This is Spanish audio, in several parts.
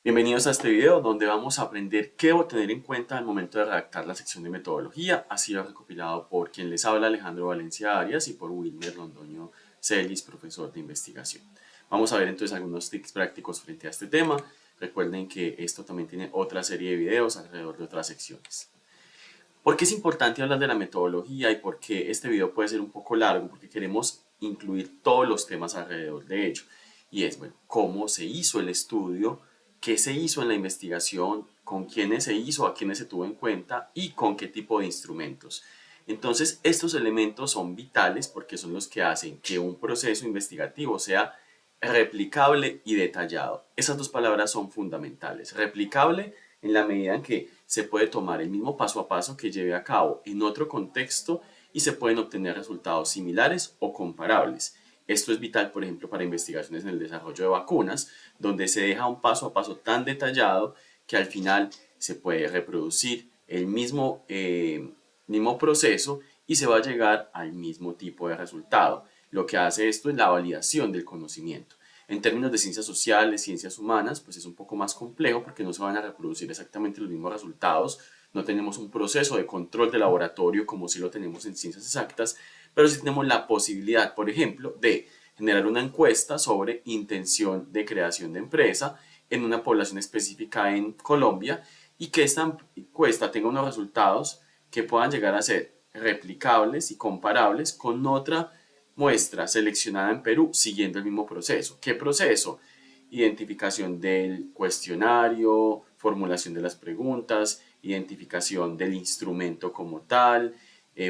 Bienvenidos a este video donde vamos a aprender qué debo tener en cuenta al momento de redactar la sección de metodología. Ha sido recopilado por quien les habla, Alejandro Valencia Arias, y por Wilmer Londoño Celis, profesor de investigación. Vamos a ver entonces algunos tips prácticos frente a este tema. Recuerden que esto también tiene otra serie de videos alrededor de otras secciones. ¿Por qué es importante hablar de la metodología y por qué este video puede ser un poco largo? Porque queremos incluir todos los temas alrededor de ello. Y es, bueno, cómo se hizo el estudio, qué se hizo en la investigación, con quiénes se hizo, a quiénes se tuvo en cuenta y con qué tipo de instrumentos. Entonces, estos elementos son vitales porque son los que hacen que un proceso investigativo sea replicable y detallado. Esas dos palabras son fundamentales. Replicable en la medida en que se puede tomar el mismo paso a paso que lleve a cabo en otro contexto y se pueden obtener resultados similares o comparables. Esto es vital, por ejemplo, para investigaciones en el desarrollo de vacunas, donde se deja un paso a paso tan detallado que al final se puede reproducir el mismo proceso y se va a llegar al mismo tipo de resultado. Lo que hace esto es la validación del conocimiento. En términos de ciencias sociales, ciencias humanas, pues es un poco más complejo porque no se van a reproducir exactamente los mismos resultados. No tenemos un proceso de control de laboratorio como si lo tenemos en ciencias exactas, pero sí tenemos la posibilidad, por ejemplo, de generar una encuesta sobre intención de creación de empresa en una población específica en Colombia y que esta encuesta tenga unos resultados que puedan llegar a ser replicables y comparables con otra muestra seleccionada en Perú siguiendo el mismo proceso. ¿Qué proceso? Identificación del cuestionario, formulación de las preguntas, identificación del instrumento como tal,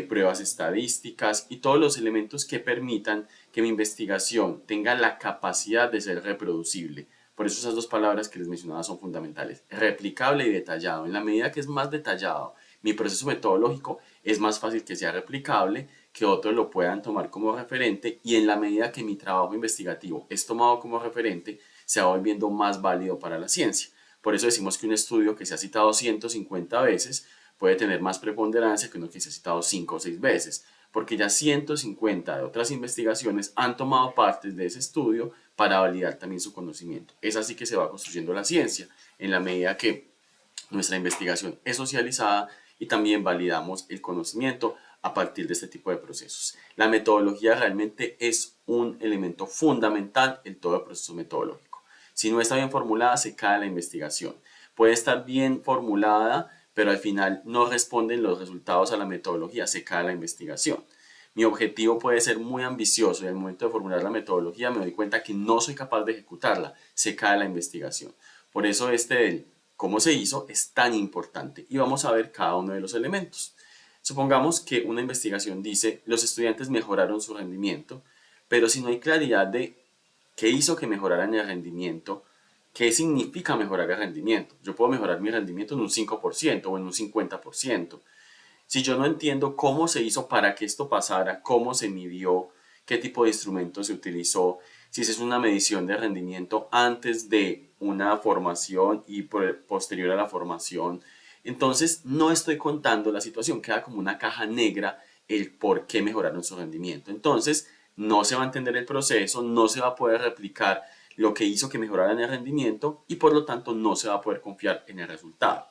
pruebas estadísticas y todos los elementos que permitan que mi investigación tenga la capacidad de ser reproducible. Por eso esas dos palabras que les mencionaba son fundamentales. Replicable y detallado. En la medida que es más detallado mi proceso metodológico, es más fácil que sea replicable, que otros lo puedan tomar como referente y en la medida que mi trabajo investigativo es tomado como referente, se va volviendo más válido para la ciencia. Por eso decimos que un estudio que se ha citado 150 veces puede tener más preponderancia que uno que se ha citado 5 o 6 veces, porque ya 150 de otras investigaciones han tomado partes de ese estudio para validar también su conocimiento. Es así que se va construyendo la ciencia, en la medida que nuestra investigación es socializada y también validamos el conocimiento a partir de este tipo de procesos. La metodología realmente es un elemento fundamental en todo el proceso metodológico. Si no está bien formulada, se cae la investigación. Puede estar bien formulada, pero al final no responden los resultados a la metodología, se cae la investigación. Mi objetivo puede ser muy ambicioso y al momento de formular la metodología me doy cuenta que no soy capaz de ejecutarla, se cae la investigación. Por eso del cómo se hizo es tan importante y vamos a ver cada uno de los elementos. Supongamos que una investigación dice los estudiantes mejoraron su rendimiento, pero si no hay claridad de qué hizo que mejoraran el rendimiento, qué significa mejorar el rendimiento. Yo puedo mejorar mi rendimiento en un 5% o en un 50%. Si yo no entiendo cómo se hizo para que esto pasara, cómo se midió, qué tipo de instrumento se utilizó, si es una medición de rendimiento antes de una formación y posterior a la formación, entonces no estoy contando la situación, queda como una caja negra el por qué mejoraron su rendimiento. Entonces no se va a entender el proceso, no se va a poder replicar lo que hizo que mejoraran el rendimiento y por lo tanto no se va a poder confiar en el resultado.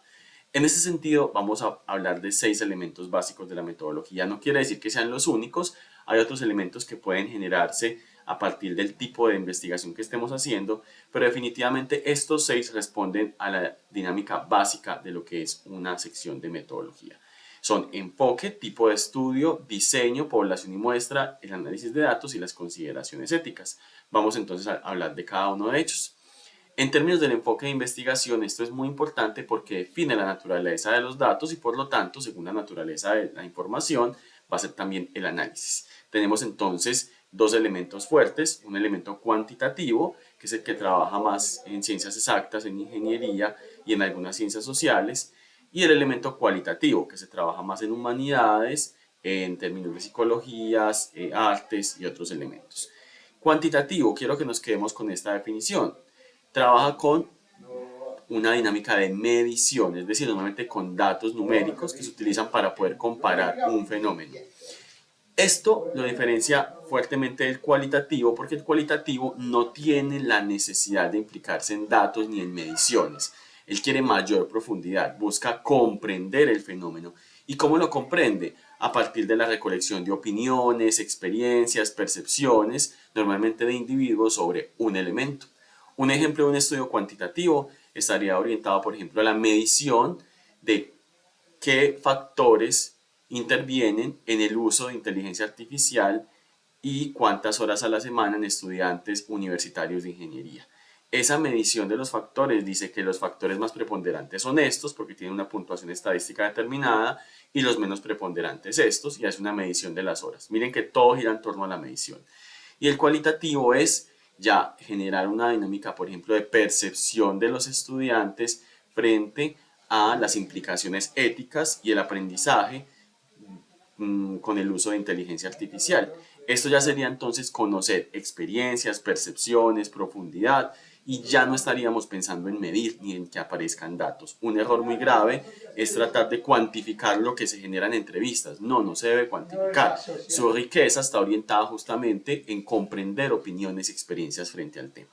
En ese sentido, vamos a hablar de 6 elementos básicos de la metodología. No quiere decir que sean los únicos, hay otros elementos que pueden generarse a partir del tipo de investigación que estemos haciendo, pero definitivamente estos 6 responden a la dinámica básica de lo que es una sección de metodología. Son enfoque, tipo de estudio, diseño, población y muestra, el análisis de datos y las consideraciones éticas. Vamos entonces a hablar de cada uno de ellos. En términos del enfoque de investigación, esto es muy importante porque define la naturaleza de los datos y por lo tanto, según la naturaleza de la información, va a ser también el análisis. Tenemos entonces dos elementos fuertes, un elemento cuantitativo, que es el que trabaja más en ciencias exactas, en ingeniería y en algunas ciencias sociales, y el elemento cualitativo, que se trabaja más en humanidades, en términos de psicologías, artes y otros elementos. Cuantitativo, quiero que nos quedemos con esta definición. Trabaja con una dinámica de medición, es decir, normalmente con datos numéricos que se utilizan para poder comparar un fenómeno. Esto lo diferencia fuertemente del cualitativo porque el cualitativo no tiene la necesidad de implicarse en datos ni en mediciones. Él quiere mayor profundidad, busca comprender el fenómeno. ¿Y cómo lo comprende? A partir de la recolección de opiniones, experiencias, percepciones, normalmente de individuos sobre un elemento. Un ejemplo de un estudio cuantitativo estaría orientado, por ejemplo, a la medición de qué factores intervienen en el uso de inteligencia artificial y cuántas horas a la semana en estudiantes universitarios de ingeniería. Esa medición de los factores dice que los factores más preponderantes son estos porque tienen una puntuación estadística determinada y los menos preponderantes estos, y hace una medición de las horas. Miren que todo gira en torno a la medición. Y el cualitativo es ya generar una dinámica, por ejemplo, de percepción de los estudiantes frente a las implicaciones éticas y el aprendizaje con el uso de inteligencia artificial. Esto ya sería entonces conocer experiencias, percepciones, profundidad, y ya no estaríamos pensando en medir ni en que aparezcan datos. Un error muy grave es tratar de cuantificar lo que se genera en entrevistas. No, no se debe cuantificar. Su riqueza está orientada justamente en comprender opiniones y experiencias frente al tema.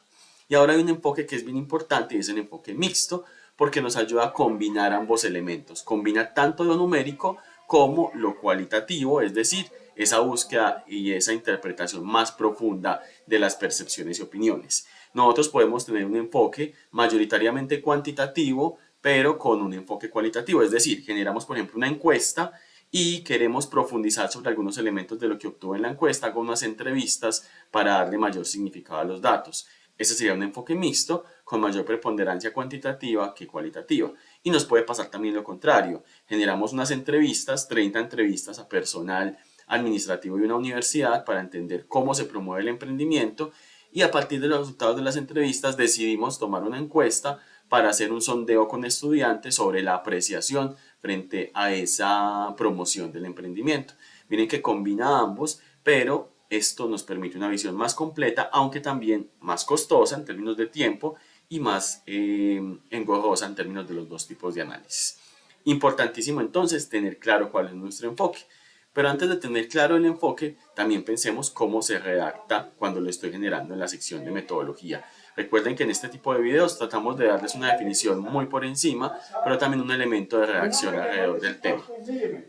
Y ahora hay un enfoque que es bien importante y es el enfoque mixto, porque nos ayuda a combinar ambos elementos. Combina tanto lo numérico como lo cualitativo, es decir, esa búsqueda y esa interpretación más profunda de las percepciones y opiniones. Nosotros podemos tener un enfoque mayoritariamente cuantitativo, pero con un enfoque cualitativo, es decir, generamos, por ejemplo, una encuesta y queremos profundizar sobre algunos elementos de lo que obtuvo en la encuesta, hago unas entrevistas para darle mayor significado a los datos. Ese sería un enfoque mixto con mayor preponderancia cuantitativa que cualitativa. Y nos puede pasar también lo contrario. Generamos unas entrevistas, 30 entrevistas a personal administrativo de una universidad para entender cómo se promueve el emprendimiento, y a partir de los resultados de las entrevistas decidimos tomar una encuesta para hacer un sondeo con estudiantes sobre la apreciación frente a esa promoción del emprendimiento. Miren que combina ambos, pero esto nos permite una visión más completa, aunque también más costosa en términos de tiempo y más engorrosa en términos de los dos tipos de análisis. Importantísimo entonces tener claro cuál es nuestro enfoque. Pero antes de tener claro el enfoque, también pensemos cómo se redacta cuando lo estoy generando en la sección de metodología. Recuerden que en este tipo de videos tratamos de darles una definición muy por encima, pero también un elemento de redacción alrededor del tema.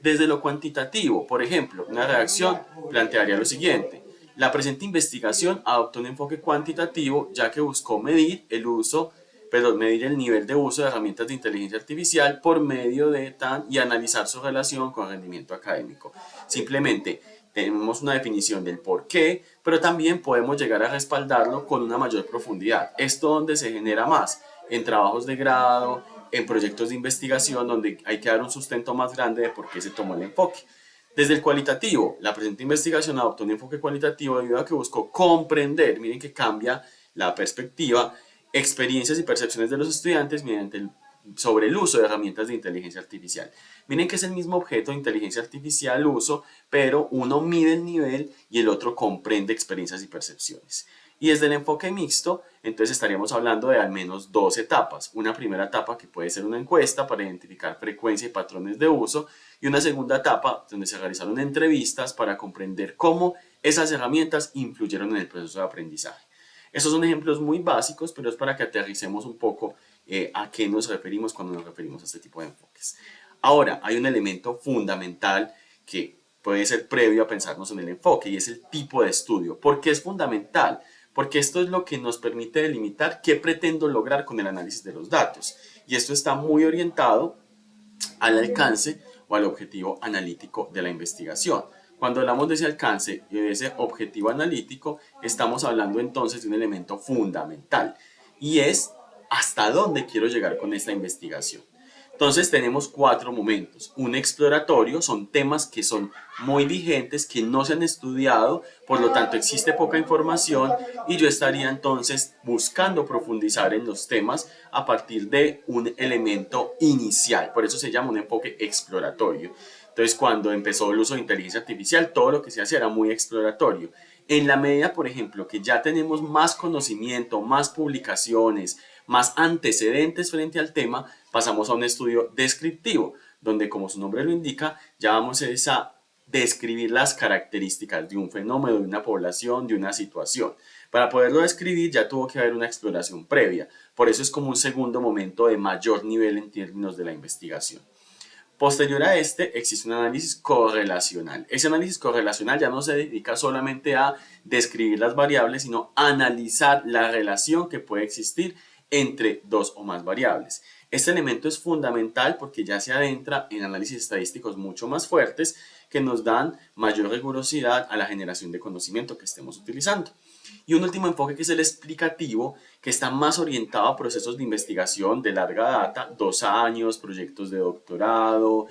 Desde lo cuantitativo, por ejemplo, una redacción plantearía lo siguiente: la presente investigación adoptó un enfoque cuantitativo ya que buscó medir el nivel de uso de herramientas de inteligencia artificial por medio de TAN y analizar su relación con el rendimiento académico. Simplemente tenemos una definición del por qué, pero también podemos llegar a respaldarlo con una mayor profundidad. ¿Esto donde se genera más? En trabajos de grado, en proyectos de investigación, donde hay que dar un sustento más grande de por qué se tomó el enfoque. Desde el cualitativo, la presente investigación adoptó un enfoque cualitativo debido a que buscó comprender, miren que cambia la perspectiva, experiencias y percepciones de los estudiantes sobre el uso de herramientas de inteligencia artificial. Miren que es el mismo objeto de inteligencia artificial uso, pero uno mide el nivel y el otro comprende experiencias y percepciones. Y desde el enfoque mixto, entonces estaríamos hablando de al menos dos etapas. Una primera etapa que puede ser una encuesta para identificar frecuencia y patrones de uso, y una segunda etapa donde se realizaron entrevistas para comprender cómo esas herramientas influyeron en el proceso de aprendizaje. Estos son ejemplos muy básicos, pero es para que aterricemos un poco a qué nos referimos cuando nos referimos a este tipo de enfoques. Ahora, hay un elemento fundamental que puede ser previo a pensarnos en el enfoque, y es el tipo de estudio. ¿Por qué es fundamental? Porque esto es lo que nos permite delimitar qué pretendo lograr con el análisis de los datos. Y esto está muy orientado al alcance o al objetivo analítico de la investigación. Cuando hablamos de ese alcance y de ese objetivo analítico, estamos hablando entonces de un elemento fundamental, y es hasta dónde quiero llegar con esta investigación. Entonces tenemos cuatro momentos. Un exploratorio, son temas que son muy vigentes, que no se han estudiado, por lo tanto existe poca información, y yo estaría entonces buscando profundizar en los temas a partir de un elemento inicial. Por eso se llama un enfoque exploratorio. Entonces, cuando empezó el uso de inteligencia artificial, todo lo que se hacía era muy exploratorio. En la medida, por ejemplo, que ya tenemos más conocimiento, más publicaciones, más antecedentes frente al tema, pasamos a un estudio descriptivo, donde, como su nombre lo indica, ya vamos a esa describir las características de un fenómeno, de una población, de una situación. Para poderlo describir ya tuvo que haber una exploración previa. Por eso es como un segundo momento de mayor nivel en términos de la investigación. Posterior a este existe un análisis correlacional. Ese análisis correlacional ya no se dedica solamente a describir las variables, sino a analizar la relación que puede existir entre dos o más variables. Este elemento es fundamental porque ya se adentra en análisis estadísticos mucho más fuertes que nos dan mayor rigurosidad a la generación de conocimiento que estemos utilizando. Y un último enfoque que es el explicativo, que está más orientado a procesos de investigación de larga data, 2 años, proyectos de doctorado,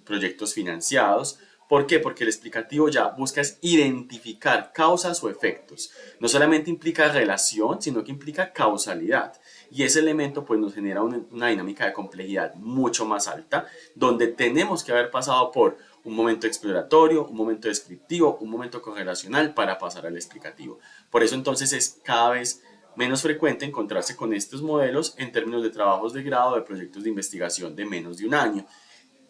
proyectos financiados. ¿Por qué? Porque el explicativo ya busca identificar causas o efectos. No solamente implica relación, sino que implica causalidad. Y ese elemento pues nos genera una dinámica de complejidad mucho más alta, donde tenemos que haber pasado por un momento exploratorio, un momento descriptivo, un momento correlacional para pasar al explicativo. Por eso entonces es cada vez menos frecuente encontrarse con estos modelos en términos de trabajos de grado, de proyectos de investigación de menos de un año.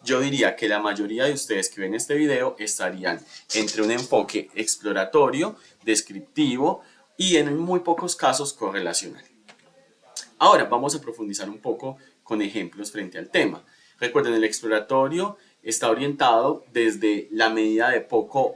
Yo diría que la mayoría de ustedes que ven este video estarían entre un enfoque exploratorio, descriptivo y en muy pocos casos correlacional. Ahora vamos a profundizar un poco con ejemplos frente al tema. Recuerden, el exploratorio está orientado desde la medida de pocos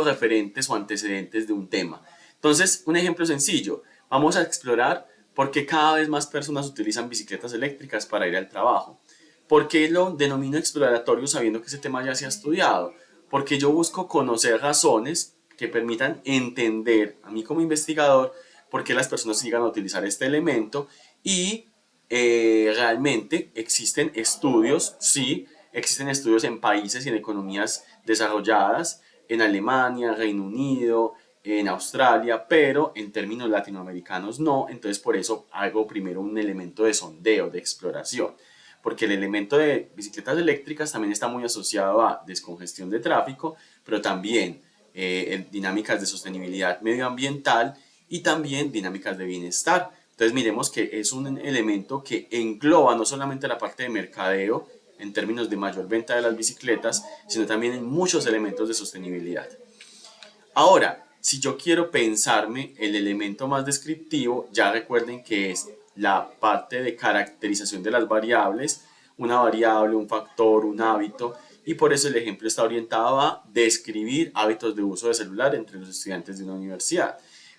referentes o antecedentes de un tema. Entonces, un ejemplo sencillo, vamos a explorar por qué cada vez más personas utilizan bicicletas eléctricas para ir al trabajo. ¿Por qué lo denomino exploratorio sabiendo que ese tema ya se ha estudiado? Porque yo busco conocer razones que permitan entender a mí como investigador por qué las personas sigan a utilizar este elemento y realmente existen estudios, sí, existen estudios en países y en economías desarrolladas, en Alemania, Reino Unido, en Australia, pero en términos latinoamericanos no, entonces por eso hago primero un elemento de sondeo, de exploración, porque el elemento de bicicletas eléctricas también está muy asociado a descongestión de tráfico, pero también en dinámicas de sostenibilidad medioambiental y también dinámicas de bienestar. Entonces miremos que es un elemento que engloba no solamente la parte de mercadeo en términos de mayor venta de las bicicletas, sino también en muchos elementos de sostenibilidad. Ahora, si yo quiero pensarme el elemento más descriptivo, ya recuerden que es la parte de caracterización de las variables, una variable, un factor, un hábito, y por eso el ejemplo está orientado a describir hábitos de uso de celular entre los estudiantes de una universidad.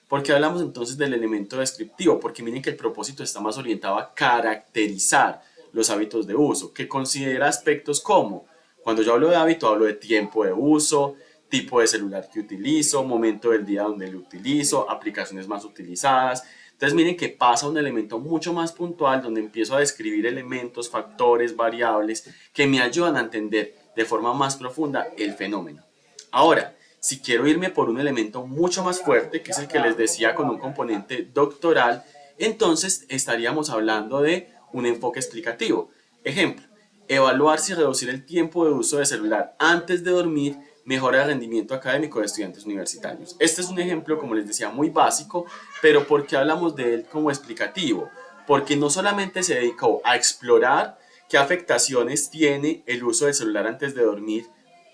¿Por qué hablamos entonces del elemento descriptivo? Porque miren que el propósito está más orientado a caracterizar los hábitos de uso, que considera aspectos como, cuando yo hablo de hábito, hablo de tiempo de uso, tipo de celular que utilizo, momento del día donde lo utilizo, aplicaciones más utilizadas. Entonces miren que pasa un elemento mucho más puntual donde empiezo a describir elementos, factores, variables que me ayudan a entender de forma más profunda el fenómeno. Ahora, si quiero irme por un elemento mucho más fuerte, que es el que les decía con un componente doctoral, entonces estaríamos hablando de un enfoque explicativo. Ejemplo, evaluar si reducir el tiempo de uso de celular antes de dormir mejora el rendimiento académico de estudiantes universitarios. Este es un ejemplo, como les decía, muy básico, pero ¿por qué hablamos de él como explicativo? Porque no solamente se dedicó a explorar qué afectaciones tiene el uso del celular antes de dormir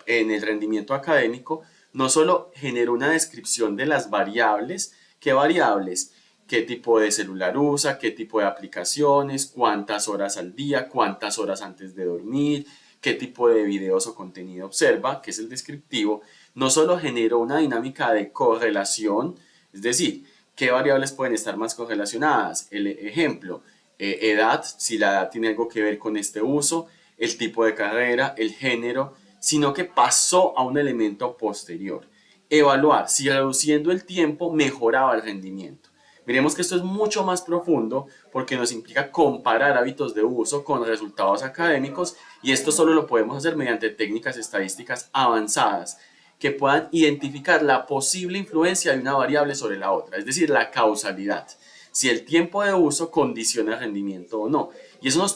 en el rendimiento académico, no solo generó una descripción de las variables, qué variables, qué tipo de celular usa, qué tipo de aplicaciones, cuántas horas al día, cuántas horas antes de dormir, qué tipo de videos o contenido observa, que es el descriptivo, no solo generó una dinámica de correlación, es decir, qué variables pueden estar más correlacionadas, el ejemplo, edad, si la edad tiene algo que ver con este uso, el tipo de carrera, el género, sino que pasó a un elemento posterior, evaluar si reduciendo el tiempo mejoraba el rendimiento. Miremos que esto es mucho más profundo porque nos implica comparar hábitos de uso con resultados académicos y esto solo lo podemos hacer mediante técnicas estadísticas avanzadas que puedan identificar la posible influencia de una variable sobre la otra, es decir, la causalidad, si el tiempo de uso condiciona el rendimiento o no. Y eso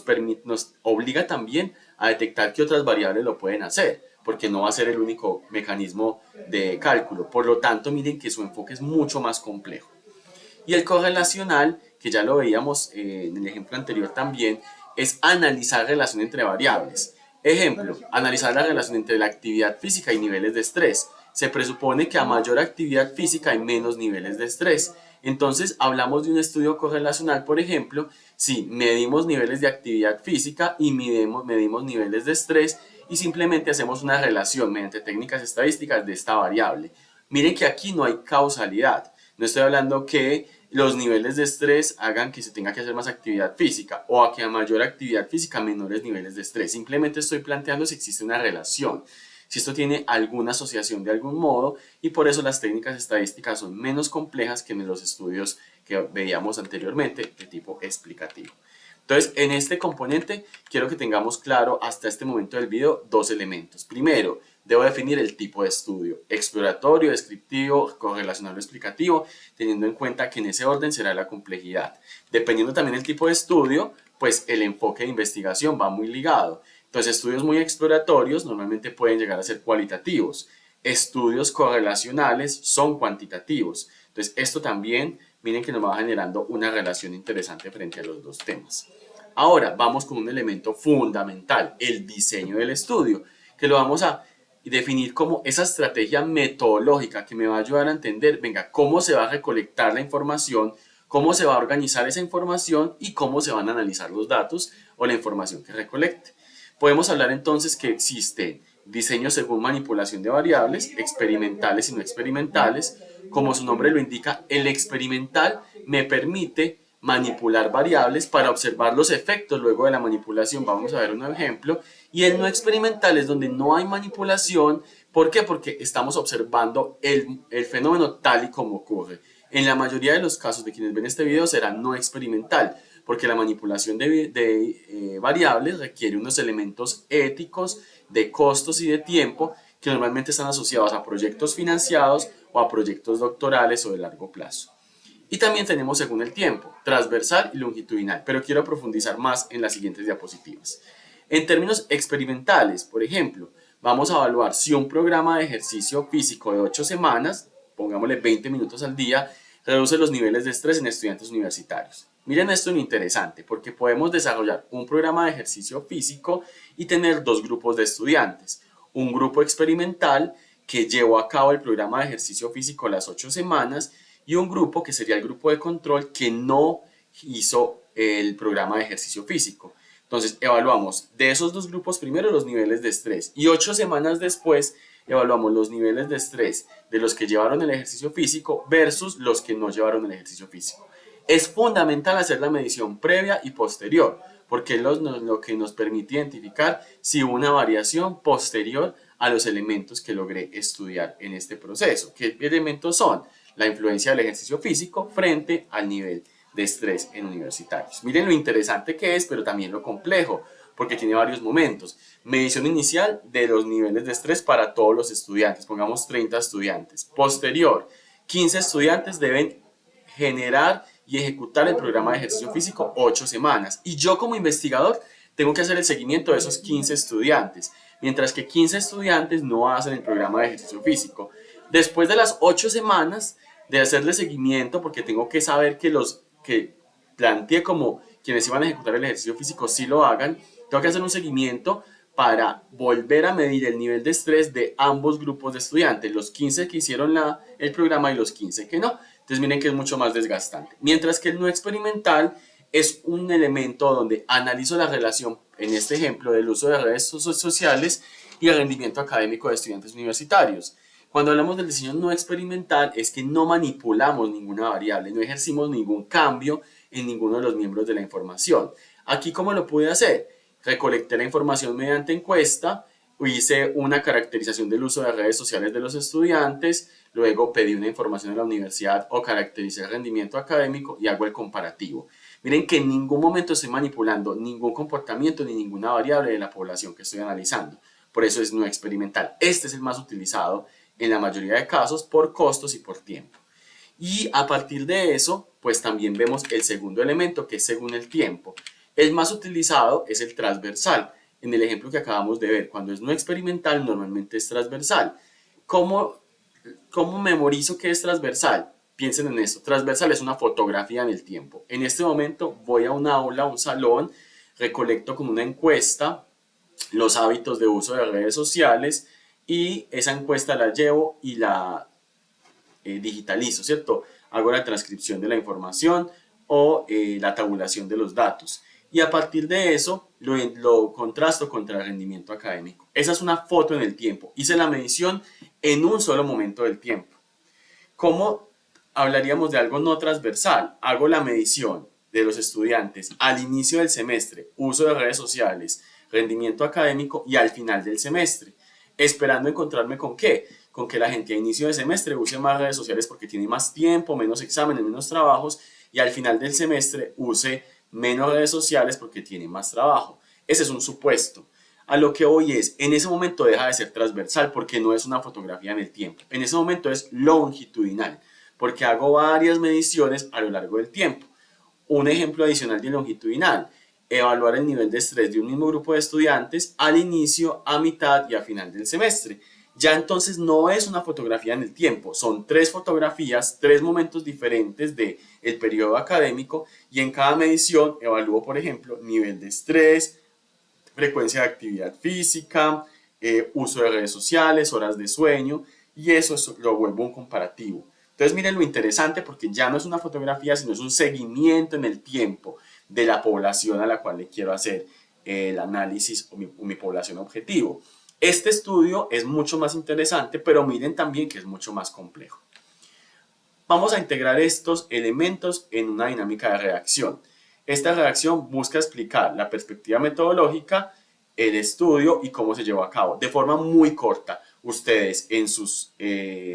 nos obliga también a detectar qué otras variables lo pueden hacer, porque no va a ser el único mecanismo de cálculo. Por lo tanto, miren que su enfoque es mucho más complejo. Y el correlacional, que ya lo veíamos en el ejemplo anterior también, es analizar relación entre variables. Ejemplo, analizar la relación entre la actividad física y niveles de estrés. Se presupone que a mayor actividad física hay menos niveles de estrés. Entonces, hablamos de un estudio correlacional, por ejemplo, si medimos niveles de actividad física y medimos niveles de estrés y simplemente hacemos una relación mediante técnicas estadísticas de esta variable. Miren que aquí no hay causalidad. No estoy hablando que los niveles de estrés hagan que se tenga que hacer más actividad física o a que a mayor actividad física menores niveles de estrés. Simplemente estoy planteando si existe una relación, si esto tiene alguna asociación de algún modo, y por eso las técnicas estadísticas son menos complejas que en los estudios que veíamos anteriormente de tipo explicativo. Entonces, en este componente quiero que tengamos claro hasta este momento del video dos elementos. Primero, debo definir el tipo de estudio: exploratorio, descriptivo, correlacional o explicativo, teniendo en cuenta que en ese orden será la complejidad. Dependiendo también del tipo de estudio, pues el enfoque de investigación va muy ligado. Entonces, estudios muy exploratorios normalmente pueden llegar a ser cualitativos. Estudios correlacionales son cuantitativos. Entonces, esto también, miren que nos va generando una relación interesante frente a los dos temas. Ahora, vamos con un elemento fundamental: el diseño del estudio, que lo vamos a definir como esa estrategia metodológica que me va a ayudar a entender, venga, cómo se va a recolectar la información, cómo se va a organizar esa información y cómo se van a analizar los datos o la información que recolecte. Podemos hablar entonces que existe diseño según manipulación de variables, experimentales y no experimentales. Como su nombre lo indica, el experimental me permite manipular variables para observar los efectos luego de la manipulación. Vamos a ver un ejemplo. Y el no experimental es donde no hay manipulación. ¿Por qué? Porque estamos observando el fenómeno tal y como ocurre. En la mayoría de los casos de quienes ven este video será no experimental, porque la manipulación de variables requiere unos elementos éticos, de costos y de tiempo que normalmente están asociados a proyectos financiados o a proyectos doctorales o de largo plazo. Y también tenemos según el tiempo, transversal y longitudinal, pero quiero profundizar más en las siguientes diapositivas. En términos experimentales, por ejemplo, vamos a evaluar si un programa de ejercicio físico de 8 semanas, pongámosle 20 minutos al día, reduce los niveles de estrés en estudiantes universitarios. Miren esto es interesante, porque podemos desarrollar un programa de ejercicio físico y tener dos grupos de estudiantes. Un grupo experimental que llevó a cabo el programa de ejercicio físico las 8 semanas y un grupo que sería el grupo de control que no hizo el programa de ejercicio físico. Entonces evaluamos de esos dos grupos primero los niveles de estrés y 8 semanas después evaluamos los niveles de estrés de los que llevaron el ejercicio físico versus los que no llevaron el ejercicio físico. Es fundamental hacer la medición previa y posterior, porque es lo que nos permite identificar si hubo una variación posterior a los elementos que logré estudiar en este proceso. ¿Qué elementos son? La influencia del ejercicio físico frente al nivel de estrés en universitarios. Miren lo interesante que es, pero también lo complejo, porque tiene varios momentos. Medición inicial de los niveles de estrés para todos los estudiantes, pongamos 30 estudiantes. Posterior, 15 estudiantes deben generar y ejecutar el programa de ejercicio físico 8 semanas. Y yo como investigador tengo que hacer el seguimiento de esos 15 estudiantes, mientras que 15 estudiantes no hacen el programa de ejercicio físico. Después de las 8 semanas de hacerle seguimiento, porque tengo que saber que los que planteé como quienes iban a ejecutar el ejercicio físico sí lo hagan, tengo que hacer un seguimiento para volver a medir el nivel de estrés de ambos grupos de estudiantes, los 15 que hicieron el programa y los 15 que no. Entonces miren que es mucho más desgastante. Mientras que el no experimental es un elemento donde analizo la relación, en este ejemplo, del uso de redes sociales y el rendimiento académico de estudiantes universitarios. Cuando hablamos del diseño no experimental es que no manipulamos ninguna variable, no ejercimos ningún cambio en ninguno de los miembros de la información. Aquí, ¿cómo lo pude hacer? Recolecté la información mediante encuesta, hice una caracterización del uso de redes sociales de los estudiantes, luego pedí una información de la universidad o caractericé el rendimiento académico y hago el comparativo. Miren que en ningún momento estoy manipulando ningún comportamiento ni ninguna variable de la población que estoy analizando. Por eso es no experimental. Este es el más utilizado en la mayoría de casos por costos y por tiempo. Y a partir de eso, pues también vemos el segundo elemento, que es según el tiempo. El más utilizado es el transversal. En el ejemplo que acabamos de ver, cuando es no experimental, normalmente es transversal. ¿Cómo memorizo que es transversal? Piensen en esto. Transversal es una fotografía en el tiempo. En este momento voy a un aula, a un salón, recolecto con una encuesta los hábitos de uso de redes sociales y esa encuesta la llevo y la digitalizo, ¿cierto? Hago la transcripción de la información o la tabulación de los datos. Y a partir de eso lo contrasto contra el rendimiento académico. Esa es una foto en el tiempo. Hice la medición en un solo momento del tiempo. ¿Cómo hablaríamos de algo no transversal? Hago la medición de los estudiantes al inicio del semestre, uso de redes sociales, rendimiento académico y al final del semestre, esperando encontrarme con qué, con que la gente a inicio de semestre use más redes sociales porque tiene más tiempo, menos exámenes, menos trabajos, y al final del semestre use menos redes sociales porque tiene más trabajo. Ese es un supuesto. A lo que hoy es, en ese momento deja de ser transversal porque no es una fotografía en el tiempo. En ese momento es longitudinal porque hago varias mediciones a lo largo del tiempo. Un ejemplo adicional de longitudinal, evaluar el nivel de estrés de un mismo grupo de estudiantes al inicio, a mitad y a final del semestre. Ya entonces no es una fotografía en el tiempo, son tres fotografías, tres momentos diferentes del periodo académico y en cada medición evalúo, por ejemplo, nivel de estrés, frecuencia de actividad física, uso de redes sociales, horas de sueño, y eso lo vuelvo un comparativo. Entonces miren lo interesante porque ya no es una fotografía, sino es un seguimiento en el tiempo de la población a la cual le quiero hacer el análisis o mi población objetivo. Este estudio es mucho más interesante, pero miren también que es mucho más complejo. Vamos a integrar estos elementos en una dinámica de redacción. Esta redacción busca explicar la perspectiva metodológica, el estudio y cómo se llevó a cabo de forma muy corta. Ustedes en sus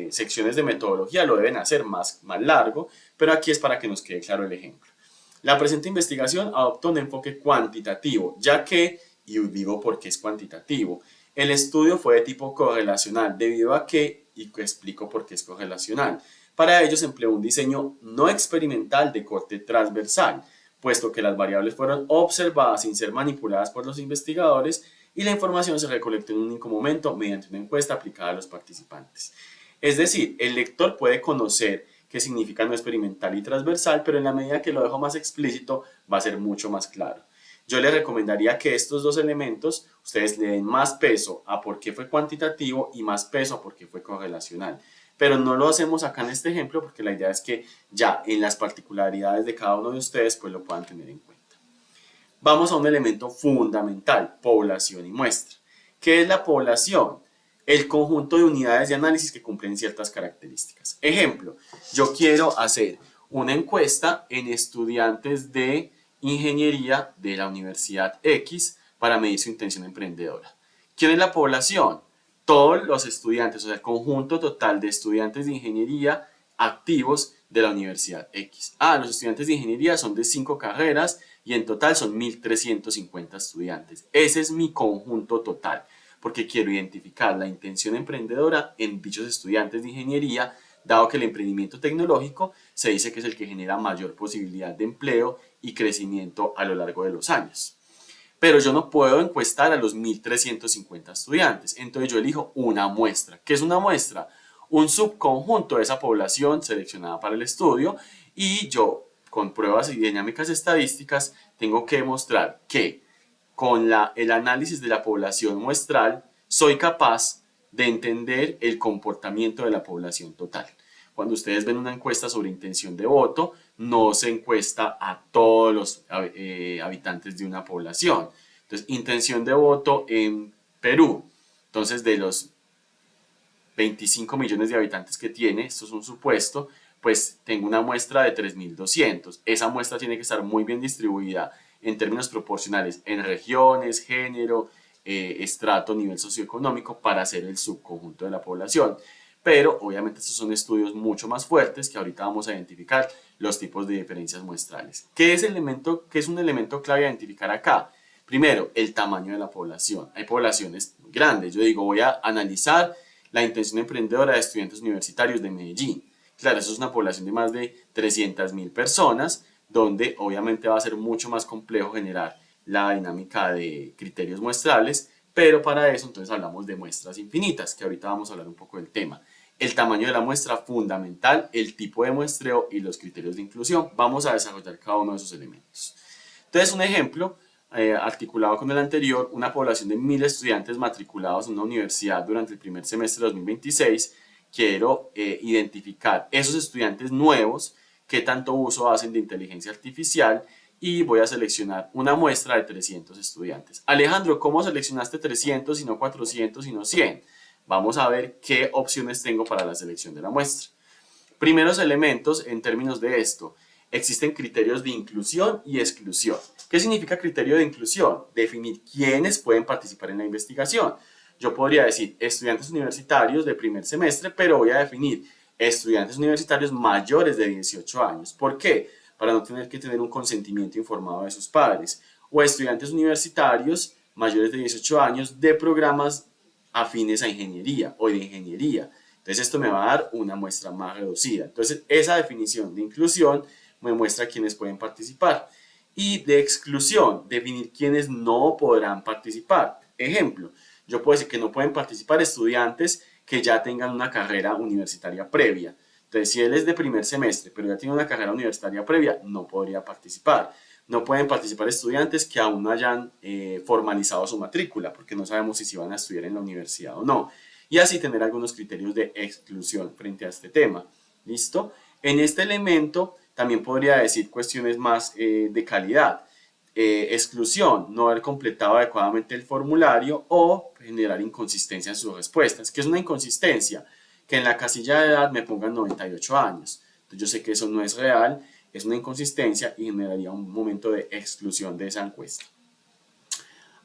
secciones de metodología lo deben hacer más largo, pero aquí es para que nos quede claro el ejemplo. La presente investigación adopta un enfoque cuantitativo, ya que, y digo por qué es cuantitativo, el estudio fue de tipo correlacional, debido a que, y explico por qué es correlacional. Para ello se empleó un diseño no experimental de corte transversal, puesto que las variables fueron observadas sin ser manipuladas por los investigadores y la información se recolectó en un único momento mediante una encuesta aplicada a los participantes. Es decir, el lector puede conocer qué significa no experimental y transversal, pero en la medida que lo dejo más explícito va a ser mucho más claro. Yo les recomendaría que estos dos elementos ustedes le den más peso a por qué fue cuantitativo y más peso a por qué fue correlacional. Pero no lo hacemos acá en este ejemplo porque la idea es que ya en las particularidades de cada uno de ustedes pues lo puedan tener en cuenta. Vamos a un elemento fundamental, población y muestra. ¿Qué es la población? El conjunto de unidades de análisis que cumplen ciertas características. Ejemplo, yo quiero hacer una encuesta en estudiantes de ingeniería de la Universidad X para medir su intención emprendedora. ¿Quién es la población? Todos los estudiantes, o sea, el conjunto total de estudiantes de ingeniería activos de la Universidad X. Los estudiantes de ingeniería son de 5 carreras y en total son 1.350 estudiantes. Ese es mi conjunto total, porque quiero identificar la intención emprendedora en dichos estudiantes de ingeniería, dado que el emprendimiento tecnológico se dice que es el que genera mayor posibilidad de empleo y crecimiento a lo largo de los años. Pero yo no puedo encuestar a los 1.350 estudiantes, entonces yo elijo una muestra. ¿Qué es una muestra? Un subconjunto de esa población seleccionada para el estudio y yo, con pruebas y dinámicas estadísticas, tengo que demostrar que con el análisis de la población muestral soy capaz de entender el comportamiento de la población total. Cuando ustedes ven una encuesta sobre intención de voto, no se encuesta a todos los habitantes de una población. Entonces, intención de voto en Perú. Entonces, de los 25 millones de habitantes que tiene, esto es un supuesto, pues tengo una muestra de 3.200. Esa muestra tiene que estar muy bien distribuida en términos proporcionales en regiones, género, estrato, nivel socioeconómico para hacer el subconjunto de la población. Pero obviamente estos son estudios mucho más fuertes que ahorita vamos a identificar los tipos de diferencias muestrales. ¿Qué es un elemento clave a identificar acá? Primero, el tamaño de la población. Hay poblaciones grandes. Yo digo, voy a analizar la intención emprendedora de estudiantes universitarios de Medellín. Claro, eso es una población de más de 300.000 personas, donde obviamente va a ser mucho más complejo generar la dinámica de criterios muestrales, pero para eso entonces hablamos de muestras infinitas, que ahorita vamos a hablar un poco del tema. El tamaño de la muestra fundamental, el tipo de muestreo y los criterios de inclusión. Vamos a desarrollar cada uno de esos elementos. Entonces, un ejemplo, articulado con el anterior, una población de 1000 estudiantes matriculados en una universidad durante el primer semestre de 2026, quiero identificar esos estudiantes nuevos, qué tanto uso hacen de inteligencia artificial y voy a seleccionar una muestra de 300 estudiantes. Alejandro, ¿cómo seleccionaste 300 y no 400 y no 100? Vamos a ver qué opciones tengo para la selección de la muestra. Primeros elementos en términos de esto. Existen criterios de inclusión y exclusión. ¿Qué significa criterio de inclusión? Definir quiénes pueden participar en la investigación. Yo podría decir estudiantes universitarios de primer semestre, pero voy a definir estudiantes universitarios mayores de 18 años. ¿Por qué? Para no tener que tener un consentimiento informado de sus padres. O estudiantes universitarios mayores de 18 años de programas afines a ingeniería o de ingeniería. Entonces esto me va a dar una muestra más reducida. Entonces esa definición de inclusión me muestra quiénes pueden participar. Y de exclusión, definir quiénes no podrán participar. Ejemplo, yo puedo decir que no pueden participar estudiantes que ya tengan una carrera universitaria previa. Entonces, si él es de primer semestre, pero ya tiene una carrera universitaria previa, no podría participar. No pueden participar estudiantes que aún no hayan formalizado su matrícula, porque no sabemos si van a estudiar en la universidad o no. Y así tener algunos criterios de exclusión frente a este tema. ¿Listo? En este elemento también podría decir cuestiones más de calidad. Exclusión, no haber completado adecuadamente el formulario o generar inconsistencia en sus respuestas. ¿Qué es una inconsistencia? Que en la casilla de edad me pongan 98 años. Entonces yo sé que eso no es real, es una inconsistencia y generaría un momento de exclusión de esa encuesta.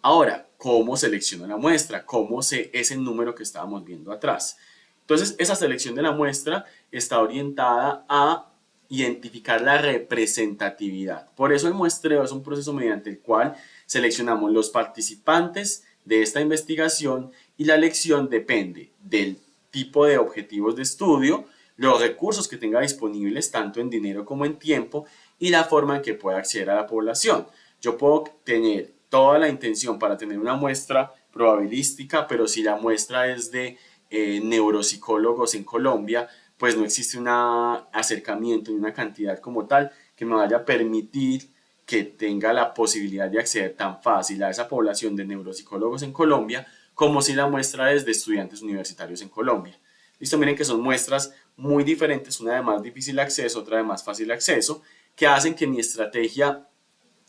Ahora, ¿cómo selecciono la muestra? ¿Cómo sé ese número que estábamos viendo atrás? Entonces, esa selección de la muestra está orientada a identificar la representatividad. Por eso el muestreo es un proceso mediante el cual seleccionamos los participantes de esta investigación y la elección depende del tipo de objetivos de estudio, los recursos que tenga disponibles tanto en dinero como en tiempo y la forma en que pueda acceder a la población. Yo puedo tener toda la intención para tener una muestra probabilística, pero si la muestra es de neuropsicólogos en Colombia, pues no existe un acercamiento ni una cantidad como tal que me vaya a permitir que tenga la posibilidad de acceder tan fácil a esa población de neuropsicólogos en Colombia como si la muestra es de estudiantes universitarios en Colombia. Listo, miren que son muestras muy diferentes, una de más difícil acceso, otra de más fácil acceso, que hacen que mi estrategia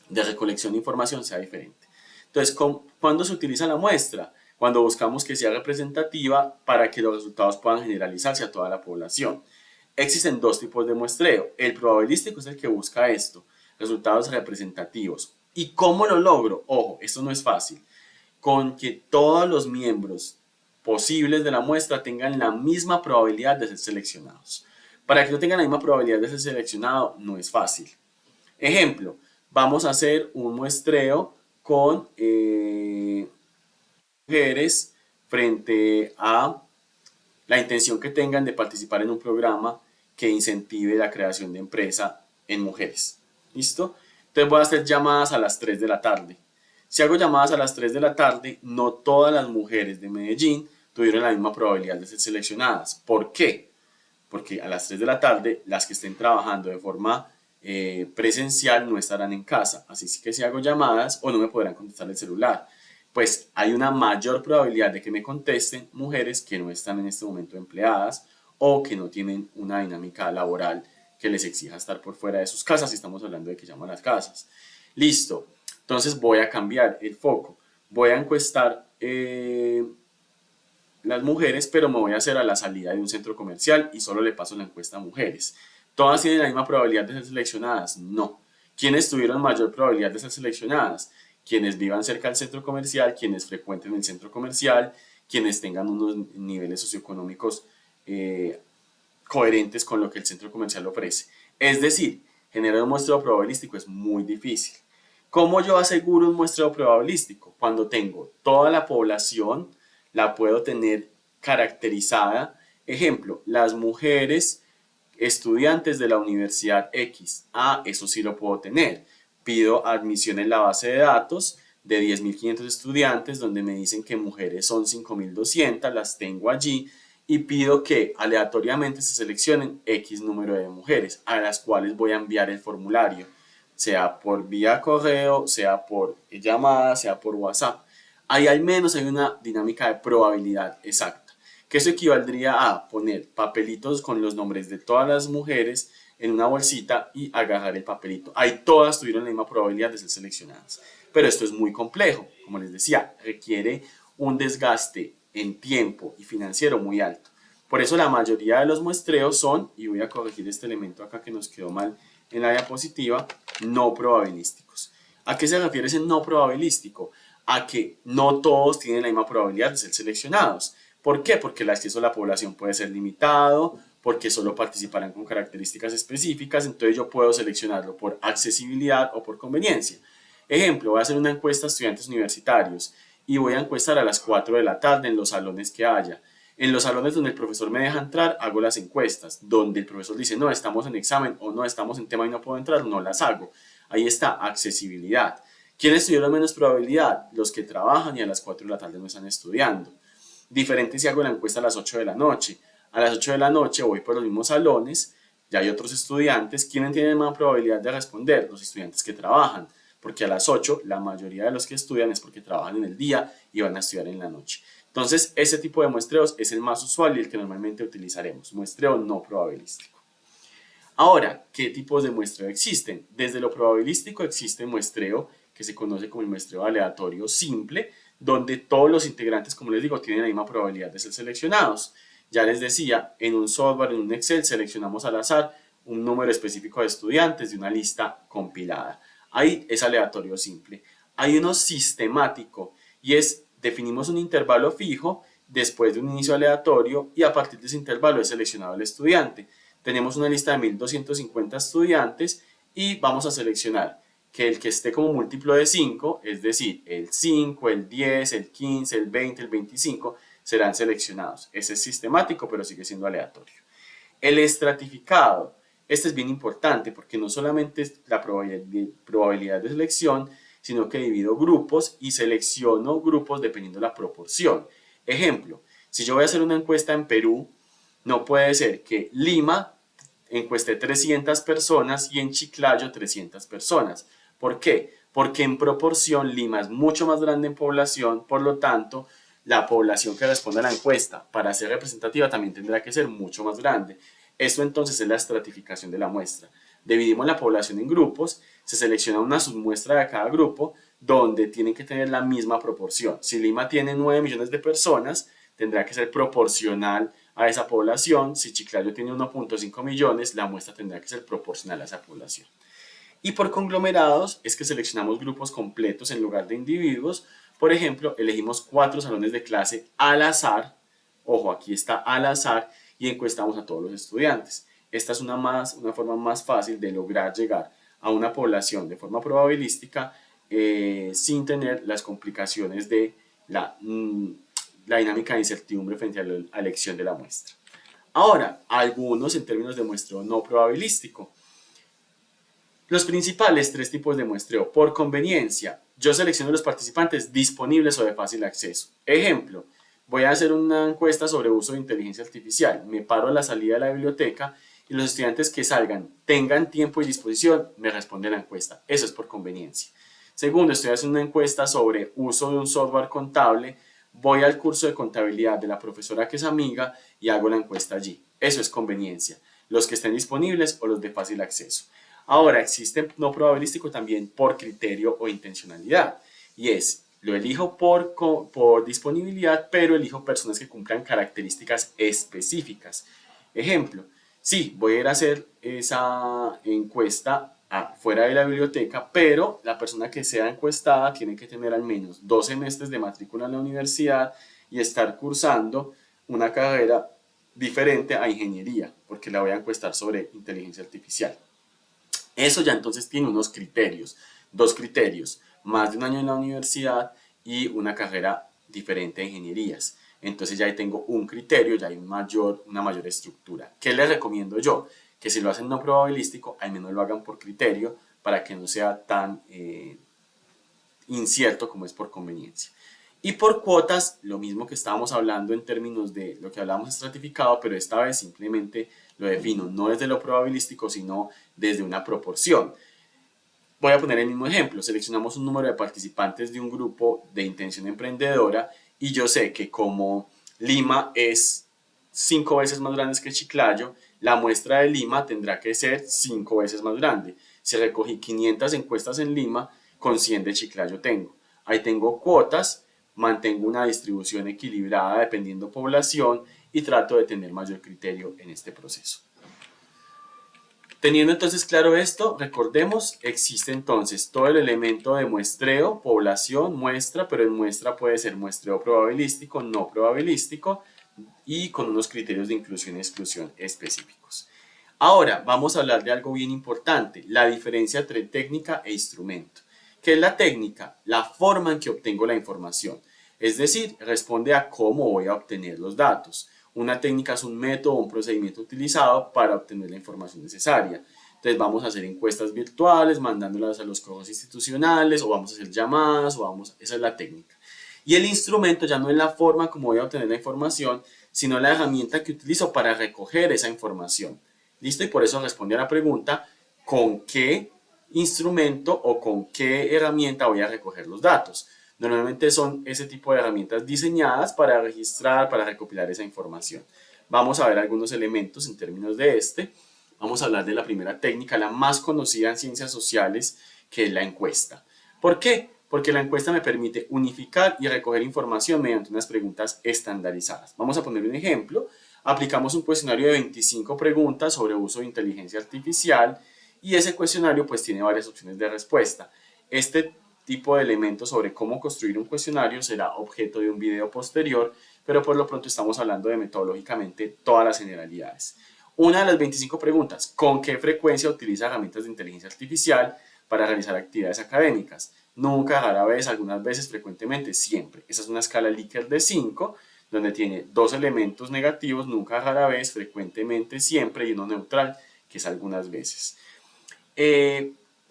de recolección de información sea diferente. Entonces, ¿cuándo se utiliza la muestra? Cuando buscamos que sea representativa para que los resultados puedan generalizarse a toda la población. Existen dos tipos de muestreo. El probabilístico es el que busca esto, resultados representativos. ¿Y cómo lo logro? Ojo, esto no es fácil. Con que todos los miembros posibles de la muestra tengan la misma probabilidad de ser seleccionados. Para que no tengan la misma probabilidad de ser seleccionado, no es fácil. Ejemplo, vamos a hacer un muestreo con mujeres frente a la intención que tengan de participar en un programa que incentive la creación de empresa en mujeres. ¿Listo? Entonces voy a hacer llamadas a las 3 de la tarde. Si hago llamadas a las 3 de la tarde, no todas las mujeres de Medellín tuvieron la misma probabilidad de ser seleccionadas. ¿Por qué? Porque a las 3 de la tarde las que estén trabajando de forma presencial no estarán en casa, así que si hago llamadas o no me podrán contestar el celular, pues hay una mayor probabilidad de que me contesten mujeres que no están en este momento empleadas o que no tienen una dinámica laboral que les exija estar por fuera de sus casas, si estamos hablando de que llaman a las casas. Listo, entonces voy a cambiar el foco, voy a encuestar las mujeres, pero me voy a hacer a la salida de un centro comercial y solo le paso la encuesta a mujeres. ¿Todas tienen la misma probabilidad de ser seleccionadas? No. ¿Quiénes tuvieron mayor probabilidad de ser seleccionadas? Quienes vivan cerca del centro comercial, quienes frecuenten el centro comercial, quienes tengan unos niveles socioeconómicos coherentes con lo que el centro comercial ofrece. Es decir, generar un muestreo probabilístico es muy difícil. ¿Cómo yo aseguro un muestreo probabilístico? Cuando tengo toda la población, la puedo tener caracterizada. Ejemplo, las mujeres estudiantes de la Universidad X. Ah, eso sí lo puedo tener. Pido admisión en la base de datos de 10.500 estudiantes donde me dicen que mujeres son 5.200, las tengo allí y pido que aleatoriamente se seleccionen X número de mujeres a las cuales voy a enviar el formulario. sea por vía correo, sea por llamada, sea por WhatsApp. Ahí al menos hay una dinámica de probabilidad exacta, que eso equivaldría a poner papelitos con los nombres de todas las mujeres en una bolsita y agarrar el papelito. Ahí todas tuvieron la misma probabilidad de ser seleccionadas. Pero esto es muy complejo, como les decía, requiere un desgaste en tiempo y financiero muy alto. Por eso la mayoría de los muestreos son, y voy a corregir este elemento acá que nos quedó mal en la diapositiva, no probabilísticos. ¿A qué se refiere ese no probabilístico? A que no todos tienen la misma probabilidad de ser seleccionados. ¿Por qué? Porque el acceso a la población puede ser limitado, porque solo participarán con características específicas, entonces yo puedo seleccionarlo por accesibilidad o por conveniencia. Ejemplo, voy a hacer una encuesta a estudiantes universitarios y voy a encuestar a las 4 de la tarde en los salones que haya. En los salones donde el profesor me deja entrar, hago las encuestas. Donde el profesor dice, no, estamos en examen o no, estamos en tema y no puedo entrar, no las hago. Ahí está, accesibilidad. ¿Quiénes tuvieron menos probabilidad? Los que trabajan y a las 4 de la tarde no están estudiando. Diferente si hago la encuesta a las 8 de la noche. A las 8 de la noche voy por los mismos salones, ya hay otros estudiantes. ¿Quiénes tienen más probabilidad de responder? Los estudiantes que trabajan, porque a las 8 la mayoría de los que estudian es porque trabajan en el día y van a estudiar en la noche. Entonces, ese tipo de muestreos es el más usual y el que normalmente utilizaremos, muestreo no probabilístico. Ahora, ¿qué tipos de muestreo existen? Desde lo probabilístico existe muestreo que se conoce como el muestreo aleatorio simple, donde todos los integrantes, como les digo, tienen la misma probabilidad de ser seleccionados. Ya les decía, en un software, en un Excel, seleccionamos al azar un número específico de estudiantes de una lista compilada. Ahí es aleatorio simple. Hay uno sistemático y es, definimos un intervalo fijo después de un inicio aleatorio y a partir de ese intervalo es seleccionado el estudiante. Tenemos una lista de 1250 estudiantes y vamos a seleccionar que el que esté como múltiplo de 5, es decir, el 5, el 10, el 15, el 20, el 25, serán seleccionados. Ese es sistemático, pero sigue siendo aleatorio. El estratificado, este es bien importante porque no solamente es la probabilidad de selección, sino que divido grupos y selecciono grupos dependiendo de la proporción. Ejemplo, si yo voy a hacer una encuesta en Perú, no puede ser que Lima encueste 300 personas y en Chiclayo 300 personas. ¿Por qué? Porque en proporción Lima es mucho más grande en población, por lo tanto, la población que responde a la encuesta para ser representativa también tendrá que ser mucho más grande. Esto entonces es la estratificación de la muestra. Dividimos la población en grupos, se selecciona una submuestra de cada grupo donde tienen que tener la misma proporción. Si Lima tiene 9 millones de personas, tendrá que ser proporcional a esa población. Si Chiclayo tiene 1.5 millones, la muestra tendrá que ser proporcional a esa población. Y por conglomerados es que seleccionamos grupos completos en lugar de individuos. Por ejemplo, elegimos 4 salones de clase al azar, ojo, aquí está al azar, y encuestamos a todos los estudiantes. Esta es una forma más fácil de lograr llegar a una población de forma probabilística sin tener las complicaciones de la dinámica de incertidumbre frente a la elección de la muestra. Ahora, algunos en términos de muestreo no probabilístico. Los principales 3 tipos de muestreo. Por conveniencia, yo selecciono los participantes disponibles o de fácil acceso. Ejemplo, voy a hacer una encuesta sobre uso de inteligencia artificial. Me paro a la salida de la biblioteca y los estudiantes que salgan, tengan tiempo y disposición, me responden la encuesta. Eso es por conveniencia. Segundo, estoy haciendo una encuesta sobre uso de un software contable. Voy al curso de contabilidad de la profesora que es amiga y hago la encuesta allí. Eso es conveniencia. Los que estén disponibles o los de fácil acceso. Ahora, existe no probabilístico también por criterio o intencionalidad. Y es, lo elijo por disponibilidad, pero elijo personas que cumplan características específicas. Ejemplo, sí, voy a ir a hacer esa encuesta fuera de la biblioteca, pero la persona que sea encuestada tiene que tener al menos 2 semestres de matrícula en la universidad y estar cursando una carrera diferente a ingeniería, porque la voy a encuestar sobre inteligencia artificial. Eso ya entonces tiene unos criterios, 2 criterios, más de un año en la universidad y una carrera diferente de ingenierías. Entonces ya ahí tengo un criterio, ya hay una mayor estructura. ¿Qué les recomiendo yo? Que si lo hacen no probabilístico, al menos lo hagan por criterio para que no sea tan incierto como es por conveniencia. Y por cuotas, lo mismo que estábamos hablando en términos de lo que hablamos estratificado, pero esta vez simplemente lo defino no desde lo probabilístico, sino desde una proporción. Voy a poner el mismo ejemplo. Seleccionamos un número de participantes de un grupo de intención emprendedora y yo sé que como Lima es 5 veces más grande que Chiclayo, la muestra de Lima tendrá que ser 5 veces más grande. Si recogí 500 encuestas en Lima, con 100 de Chiclayo tengo. Ahí tengo cuotas, mantengo una distribución equilibrada dependiendo población y trato de tener mayor criterio en este proceso. Teniendo entonces claro esto, recordemos, existe entonces todo el elemento de muestreo, población, muestra, pero en muestra puede ser muestreo probabilístico, no probabilístico y con unos criterios de inclusión y exclusión específicos. Ahora vamos a hablar de algo bien importante, la diferencia entre técnica e instrumento. ¿Qué es la técnica? La forma en que obtengo la información, es decir, responde a cómo voy a obtener los datos. Una técnica es un método o un procedimiento utilizado para obtener la información necesaria. Entonces vamos a hacer encuestas virtuales, mandándolas a los correos institucionales, o vamos a hacer llamadas, esa es la técnica. Y el instrumento ya no es la forma como voy a obtener la información, sino la herramienta que utilizo para recoger esa información. ¿Listo? Y por eso responde a la pregunta, ¿con qué instrumento o con qué herramienta voy a recoger los datos? Normalmente son ese tipo de herramientas diseñadas para registrar, para recopilar esa información. Vamos a ver algunos elementos en términos de este. Vamos a hablar de la primera técnica, la más conocida en ciencias sociales, que es la encuesta. ¿Por qué? Porque la encuesta me permite unificar y recoger información mediante unas preguntas estandarizadas. Vamos a poner un ejemplo. Aplicamos un cuestionario de 25 preguntas sobre uso de inteligencia artificial y ese cuestionario pues tiene varias opciones de respuesta. Este tipo de elementos sobre cómo construir un cuestionario será objeto de un video posterior, pero por lo pronto estamos hablando de metodológicamente todas las generalidades. Una de las 25 preguntas, ¿con qué frecuencia utiliza herramientas de inteligencia artificial para realizar actividades académicas? Nunca, rara vez, algunas veces, frecuentemente, siempre. Esa es una escala Likert de 5, donde tiene dos elementos negativos, nunca, rara vez, frecuentemente, siempre, y uno neutral, que es algunas veces.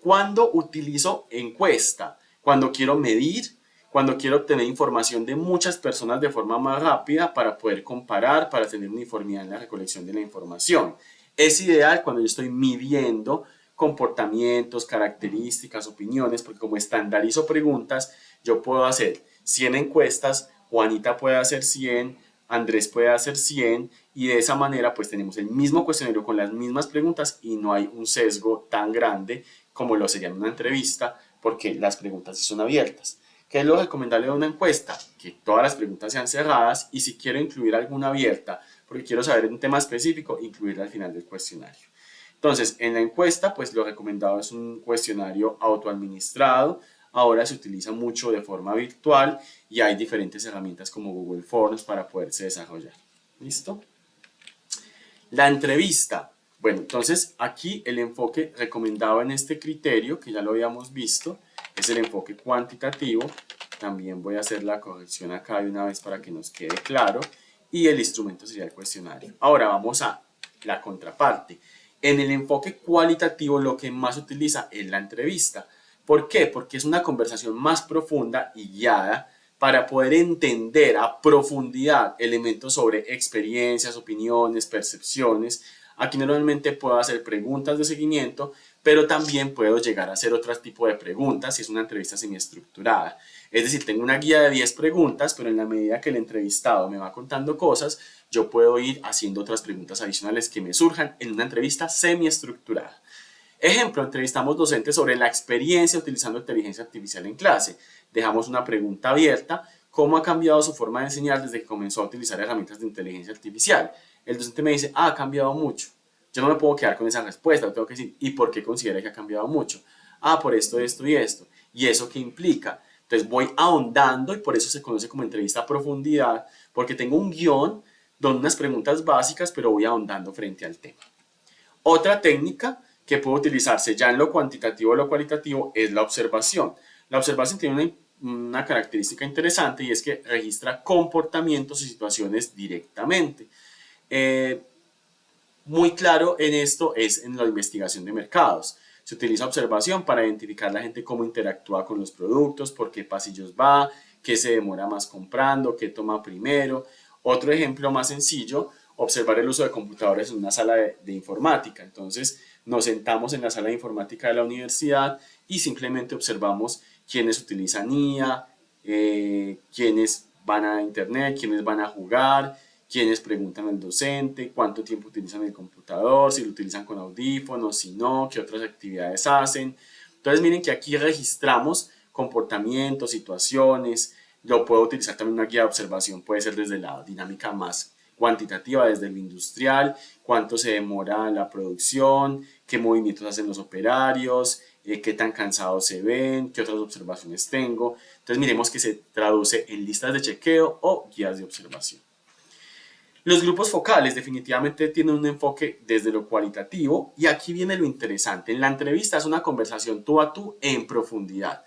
¿Cuándo utilizo encuesta? Cuando quiero medir, cuando quiero obtener información de muchas personas de forma más rápida para poder comparar, para tener uniformidad en la recolección de la información. Es ideal cuando yo estoy midiendo comportamientos, características, opiniones, porque como estandarizo preguntas, yo puedo hacer 100 encuestas, Juanita puede hacer 100, Andrés puede hacer 100 y de esa manera pues tenemos el mismo cuestionario con las mismas preguntas y no hay un sesgo tan grande como lo sería en una entrevista porque las preguntas son abiertas. ¿Qué es lo recomendable de una encuesta? Que todas las preguntas sean cerradas y si quiero incluir alguna abierta porque quiero saber un tema específico, incluirla al final del cuestionario. Entonces, en la encuesta, pues lo recomendado es un cuestionario autoadministrado. Ahora se utiliza mucho de forma virtual y hay diferentes herramientas como Google Forms para poderse desarrollar. ¿Listo? La entrevista. Bueno, entonces aquí el enfoque recomendado en este criterio, que ya lo habíamos visto, es el enfoque cuantitativo. También voy a hacer la corrección acá de una vez para que nos quede claro. Y el instrumento sería el cuestionario. Ahora vamos a la contraparte. En el enfoque cualitativo lo que más se utiliza es la entrevista. ¿Por qué? Porque es una conversación más profunda y guiada para poder entender a profundidad elementos sobre experiencias, opiniones, percepciones. Aquí normalmente puedo hacer preguntas de seguimiento, pero también puedo llegar a hacer otro tipo de preguntas si es una entrevista semiestructurada. Es decir, tengo una guía de 10 preguntas, pero en la medida que el entrevistado me va contando cosas, yo puedo ir haciendo otras preguntas adicionales que me surjan en una entrevista semiestructurada. Ejemplo, entrevistamos docentes sobre la experiencia utilizando inteligencia artificial en clase. Dejamos una pregunta abierta, ¿cómo ha cambiado su forma de enseñar desde que comenzó a utilizar herramientas de inteligencia artificial? El docente me dice, ha cambiado mucho. Yo no me puedo quedar con esa respuesta, tengo que decir, ¿y por qué considera que ha cambiado mucho? Por esto, esto y esto. ¿Y eso qué implica? Entonces voy ahondando y por eso se conoce como entrevista a profundidad, porque tengo un guión donde unas preguntas básicas, pero voy ahondando frente al tema. Otra técnica que puede utilizarse ya en lo cuantitativo o lo cualitativo es la observación. La observación tiene una característica interesante y es que registra comportamientos y situaciones directamente. Muy claro en esto es en la investigación de mercados. Se utiliza observación para identificar la gente cómo interactúa con los productos, por qué pasillos va, qué se demora más comprando, qué toma primero. Otro ejemplo más sencillo, observar el uso de computadores en una sala de informática. Entonces, nos sentamos en la sala de informática de la universidad y simplemente observamos quiénes utilizan IA, quiénes van a internet, quiénes van a jugar, quiénes preguntan al docente, cuánto tiempo utilizan el computador, si lo utilizan con audífonos, si no, qué otras actividades hacen. Entonces miren que aquí registramos comportamientos, situaciones. Lo puedo utilizar también una guía de observación, puede ser desde la dinámica más cuantitativa, desde lo industrial, cuánto se demora la producción, qué movimientos hacen los operarios, qué tan cansados se ven, qué otras observaciones tengo. Entonces miremos que se traduce en listas de chequeo o guías de observación. Los grupos focales definitivamente tienen un enfoque desde lo cualitativo y aquí viene lo interesante. En la entrevista es una conversación tú a tú en profundidad,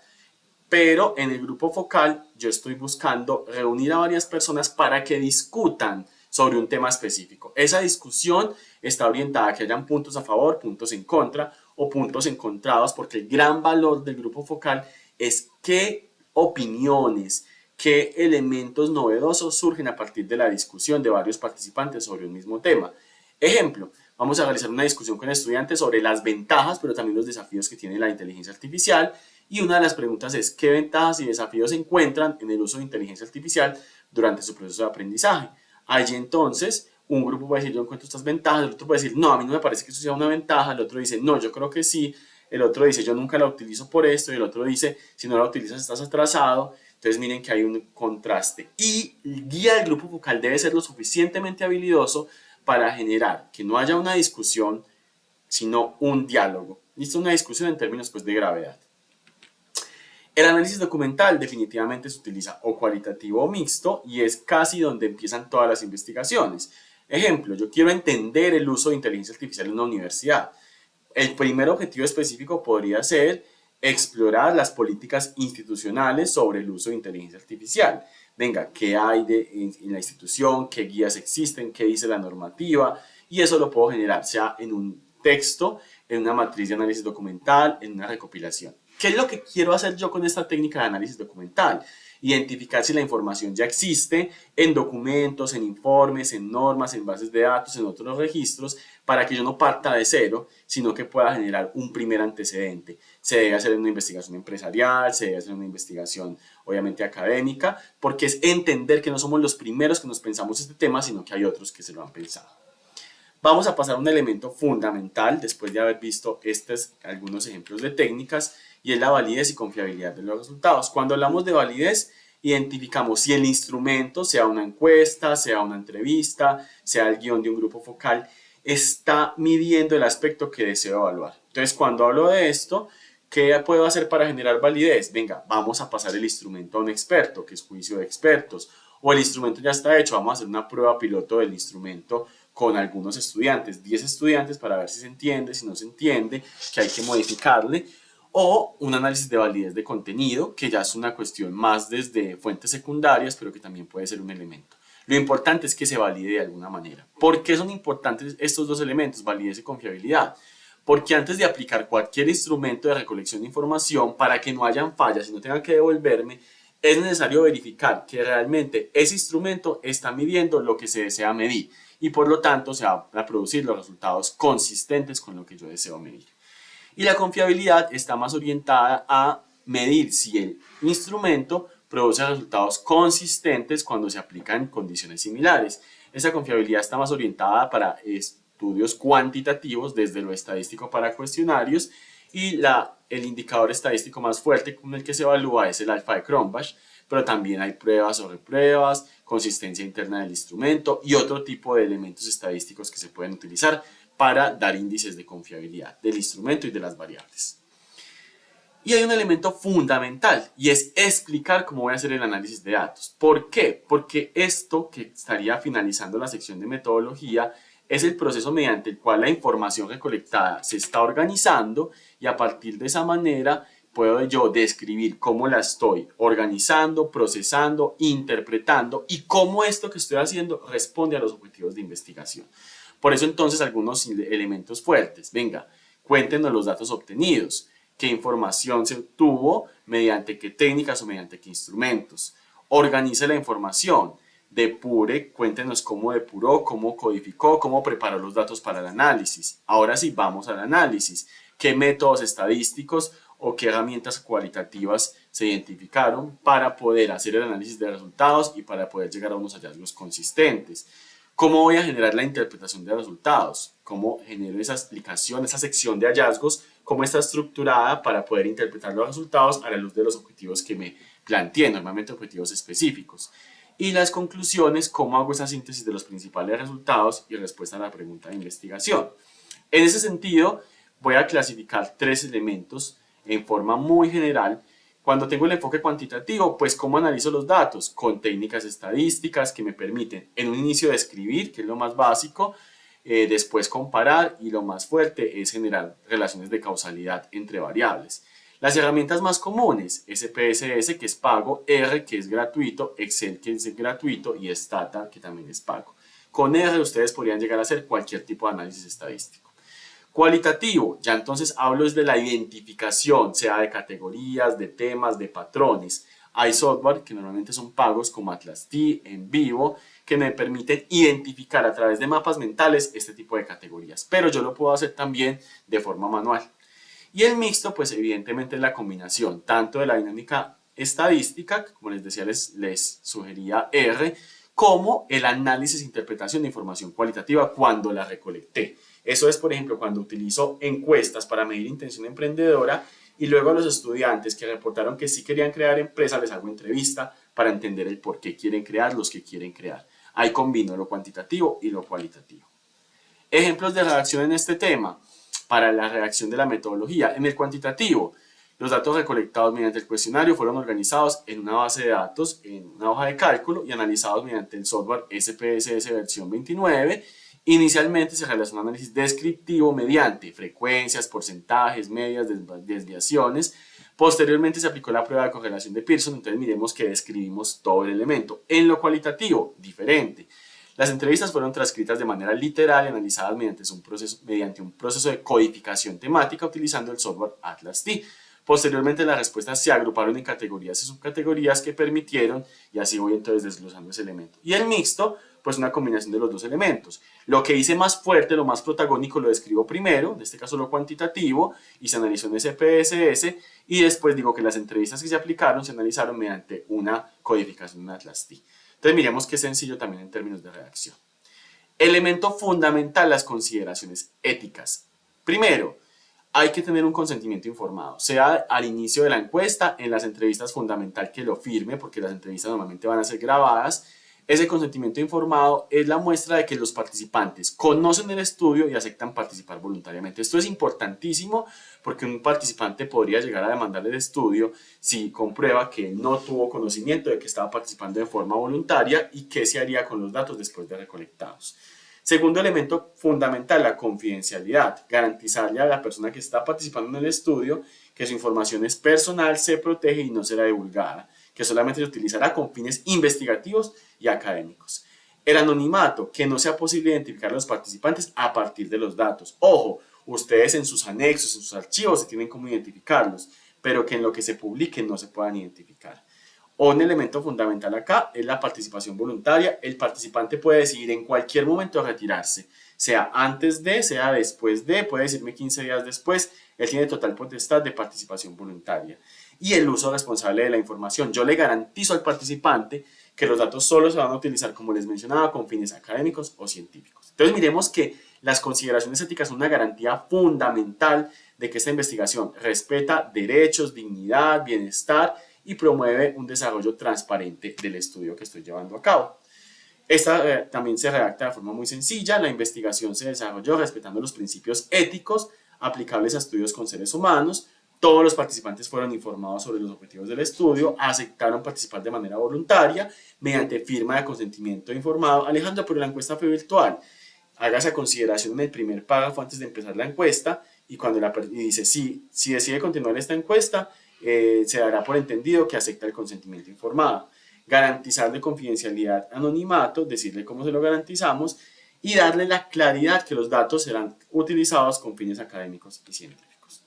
pero en el grupo focal yo estoy buscando reunir a varias personas para que discutan sobre un tema específico. Esa discusión está orientada a que hayan puntos a favor, puntos en contra o puntos encontrados, porque el gran valor del grupo focal es qué opiniones, qué elementos novedosos surgen a partir de la discusión de varios participantes sobre un mismo tema. Ejemplo, vamos a realizar una discusión con estudiantes sobre las ventajas, pero también los desafíos que tiene la inteligencia artificial. Y una de las preguntas es, ¿qué ventajas y desafíos se encuentran en el uso de inteligencia artificial durante su proceso de aprendizaje? Allí entonces, un grupo puede decir, yo encuentro estas ventajas, el otro puede decir, no, a mí no me parece que eso sea una ventaja, el otro dice, no, yo creo que sí, el otro dice, yo nunca la utilizo por esto, y el otro dice, si no la utilizas estás atrasado. Entonces miren que hay un contraste. Y el guía del grupo focal debe ser lo suficientemente habilidoso para generar que no haya una discusión, sino un diálogo. Listo, una discusión en términos pues, de gravedad. El análisis documental definitivamente se utiliza o cualitativo o mixto y es casi donde empiezan todas las investigaciones. Ejemplo, yo quiero entender el uso de inteligencia artificial en una universidad. El primer objetivo específico podría ser explorar las políticas institucionales sobre el uso de inteligencia artificial. Venga, ¿qué hay en la institución? ¿Qué guías existen? ¿Qué dice la normativa? Y eso lo puedo generar sea en un texto, en una matriz de análisis documental, en una recopilación. ¿Qué es lo que quiero hacer yo con esta técnica de análisis documental? Identificar si la información ya existe en documentos, en informes, en normas, en bases de datos, en otros registros, para que yo no parta de cero, sino que pueda generar un primer antecedente. Se debe hacer una investigación empresarial, se debe hacer una investigación obviamente académica, porque es entender que no somos los primeros que nos pensamos este tema, sino que hay otros que se lo han pensado. Vamos a pasar a un elemento fundamental después de haber visto algunos ejemplos de técnicas y es la validez y confiabilidad de los resultados. Cuando hablamos de validez, identificamos si el instrumento, sea una encuesta, sea una entrevista, sea el guión de un grupo focal, está midiendo el aspecto que deseo evaluar. Entonces, cuando hablo de esto, ¿qué puedo hacer para generar validez? Venga, vamos a pasar el instrumento a un experto, que es juicio de expertos, o el instrumento ya está hecho, vamos a hacer una prueba piloto del instrumento con algunos estudiantes, 10 estudiantes para ver si se entiende, si no se entiende, que hay que modificarle, o un análisis de validez de contenido, que ya es una cuestión más desde fuentes secundarias, pero que también puede ser un elemento. Lo importante es que se valide de alguna manera. ¿Por qué son importantes estos dos elementos, validez y confiabilidad? Porque antes de aplicar cualquier instrumento de recolección de información, para que no hayan fallas y no tengan que devolverme, es necesario verificar que realmente ese instrumento está midiendo lo que se desea medir y por lo tanto se van a producir los resultados consistentes con lo que yo deseo medir. Y la confiabilidad está más orientada a medir si el instrumento produce resultados consistentes cuando se aplica en condiciones similares. Esa confiabilidad está más orientada para estudios cuantitativos, desde lo estadístico para cuestionarios, y el indicador estadístico más fuerte con el que se evalúa es el alfa de Cronbach, pero también hay pruebas sobre pruebas, consistencia interna del instrumento y otro tipo de elementos estadísticos que se pueden utilizar para dar índices de confiabilidad del instrumento y de las variables. Y hay un elemento fundamental y es explicar cómo voy a hacer el análisis de datos. ¿Por qué? Porque esto que estaría finalizando la sección de metodología es el proceso mediante el cual la información recolectada se está organizando y a partir de esa manera puedo yo describir cómo la estoy organizando, procesando, interpretando y cómo esto que estoy haciendo responde a los objetivos de investigación. Por eso entonces algunos elementos fuertes. Venga, cuéntenos los datos obtenidos, qué información se obtuvo, mediante qué técnicas o mediante qué instrumentos. Organice la información. depure, cuéntenos cómo depuró, cómo codificó, cómo preparó los datos para el análisis. Ahora sí, vamos al análisis. ¿Qué métodos estadísticos o qué herramientas cualitativas se identificaron para poder hacer el análisis de resultados y para poder llegar a unos hallazgos consistentes? ¿Cómo voy a generar la interpretación de resultados? ¿Cómo genero esa explicación, esa sección de hallazgos? ¿Cómo está estructurada para poder interpretar los resultados a la luz de los objetivos que me planteé, normalmente objetivos específicos? Y las conclusiones, ¿cómo hago esa síntesis de los principales resultados y respuesta a la pregunta de investigación? En ese sentido, voy a clasificar tres elementos en forma muy general. Cuando tengo el enfoque cuantitativo, pues cómo analizo los datos con técnicas estadísticas que me permiten en un inicio describir, que es lo más básico, después comparar y lo más fuerte es generar relaciones de causalidad entre variables. Las herramientas más comunes, SPSS que es pago, R que es gratuito, Excel que es gratuito y Stata que también es pago. Con R ustedes podrían llegar a hacer cualquier tipo de análisis estadístico. Cualitativo, ya entonces hablo es de la identificación, sea de categorías, de temas, de patrones. Hay software que normalmente son pagos como Atlas-T, En Vivo, que me permiten identificar a través de mapas mentales este tipo de categorías, pero yo lo puedo hacer también de forma manual. Y el mixto, pues evidentemente es la combinación tanto de la dinámica estadística, como les decía, les sugería R, como el análisis e interpretación de información cualitativa cuando la recolecté. Eso es, por ejemplo, cuando utilizo encuestas para medir intención emprendedora y luego a los estudiantes que reportaron que sí querían crear empresa les hago entrevista para entender el por qué quieren crear, los que quieren crear. Ahí combino lo cuantitativo y lo cualitativo. Ejemplos de redacción en este tema para la redacción de la metodología. En el cuantitativo, los datos recolectados mediante el cuestionario fueron organizados en una base de datos, en una hoja de cálculo y analizados mediante el software SPSS versión 29. Inicialmente se realizó un análisis descriptivo mediante frecuencias, porcentajes, medias, desviaciones. Posteriormente se aplicó la prueba de correlación de Pearson, entonces miremos que describimos todo el elemento. En lo cualitativo, diferente. Las entrevistas fueron transcritas de manera literal y analizadas mediante un proceso de codificación temática utilizando el software Atlas-T. Posteriormente las respuestas se agruparon en categorías y subcategorías que permitieron, y así voy entonces desglosando ese elemento. Y el mixto, pues una combinación de los dos elementos. Lo que hice más fuerte, lo más protagónico lo describo primero, en este caso lo cuantitativo, y se analizó en SPSS, y después digo que las entrevistas que se aplicaron se analizaron mediante una codificación en Atlas-T. Entonces miremos qué sencillo también en términos de redacción. Elemento fundamental, las consideraciones éticas. Primero, hay que tener un consentimiento informado, sea al inicio de la encuesta, en las entrevistas fundamental que lo firme, porque las entrevistas normalmente van a ser grabadas. Ese consentimiento informado es la muestra de que los participantes conocen el estudio y aceptan participar voluntariamente. Esto es importantísimo porque un participante podría llegar a demandar el estudio si comprueba que no tuvo conocimiento de que estaba participando de forma voluntaria y qué se haría con los datos después de recolectados. Segundo elemento fundamental, la confidencialidad. Garantizarle a la persona que está participando en el estudio que su información es personal, se protege y no será divulgada, que solamente se utilizará con fines investigativos y académicos. El anonimato, que no sea posible identificar a los participantes a partir de los datos. Ojo, ustedes en sus anexos, en sus archivos se tienen cómo identificarlos, pero que en lo que se publique no se puedan identificar. Un elemento fundamental acá es la participación voluntaria. El participante puede decidir en cualquier momento retirarse, sea antes de, sea después de, puede decirme 15 días después. Él tiene total potestad de participación voluntaria. Y el uso responsable de la información. Yo le garantizo al participante que los datos solo se van a utilizar, como les mencionaba, con fines académicos o científicos. Entonces miremos que las consideraciones éticas son una garantía fundamental de que esta investigación respeta derechos, dignidad, bienestar y promueve un desarrollo transparente del estudio que estoy llevando a cabo. Esta también se redacta de forma muy sencilla. La investigación se desarrolló respetando los principios éticos aplicables a estudios con seres humanos. Todos los participantes fueron informados sobre los objetivos del estudio, aceptaron participar de manera voluntaria mediante firma de consentimiento informado. Alejandro, pero la encuesta fue virtual. Haga esa consideración en el primer párrafo antes de empezar la encuesta y cuando dice si decide continuar esta encuesta, se dará por entendido que acepta el consentimiento informado. Garantizarle confidencialidad, anonimato, decirle cómo se lo garantizamos y darle la claridad que los datos serán utilizados con fines académicos y científicos.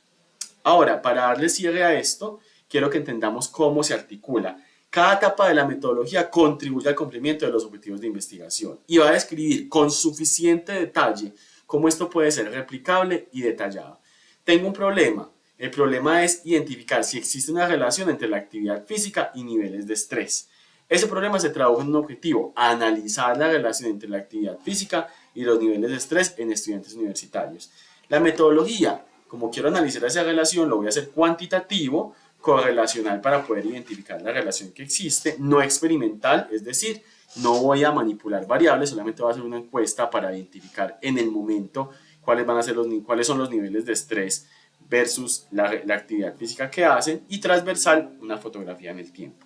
Ahora, para darle cierre a esto, quiero que entendamos cómo se articula Cada etapa de la metodología contribuye al cumplimiento de los objetivos de investigación y va a describir con suficiente detalle cómo esto puede ser replicable y detallado. Tengo un problema. El problema es identificar si existe una relación entre la actividad física y niveles de estrés. Ese problema se tradujo en un objetivo: analizar la relación entre la actividad física y los niveles de estrés en estudiantes universitarios. La metodología, como quiero analizar esa relación, lo voy a hacer cuantitativo, correlacional para poder identificar la relación que existe, no experimental, es decir, no voy a manipular variables, solamente voy a hacer una encuesta para identificar en el momento cuáles son los niveles de estrés versus la actividad física que hacen, y transversal, una fotografía en el tiempo.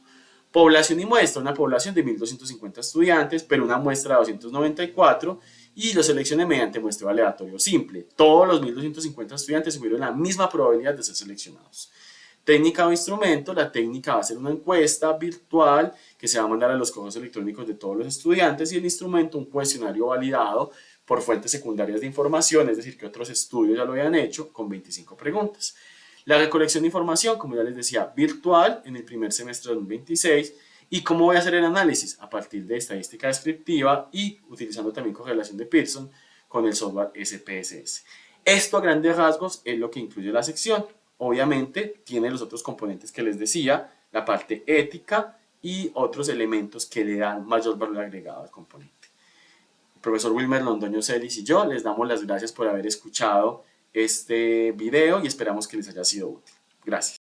Población y muestra: una población de 1.250 estudiantes, pero una muestra de 294, y lo seleccioné mediante muestreo aleatorio simple. Todos los 1.250 estudiantes tuvieron la misma probabilidad de ser seleccionados. Técnica o instrumento: la técnica va a ser una encuesta virtual que se va a mandar a los correos electrónicos de todos los estudiantes, y el instrumento un cuestionario validado por fuentes secundarias de información, es decir, que otros estudios ya lo habían hecho, con 25 preguntas. La recolección de información, como ya les decía, virtual en el primer semestre de 2026. ¿Y cómo voy a hacer el análisis? A partir de estadística descriptiva y utilizando también correlación de Pearson con el software SPSS. Esto a grandes rasgos es lo que incluye la sección. Obviamente tiene los otros componentes que les decía, la parte ética y otros elementos que le dan mayor valor agregado al componente. El profesor Wilmer Londoño Celis y yo les damos las gracias por haber escuchado este video y esperamos que les haya sido útil. Gracias.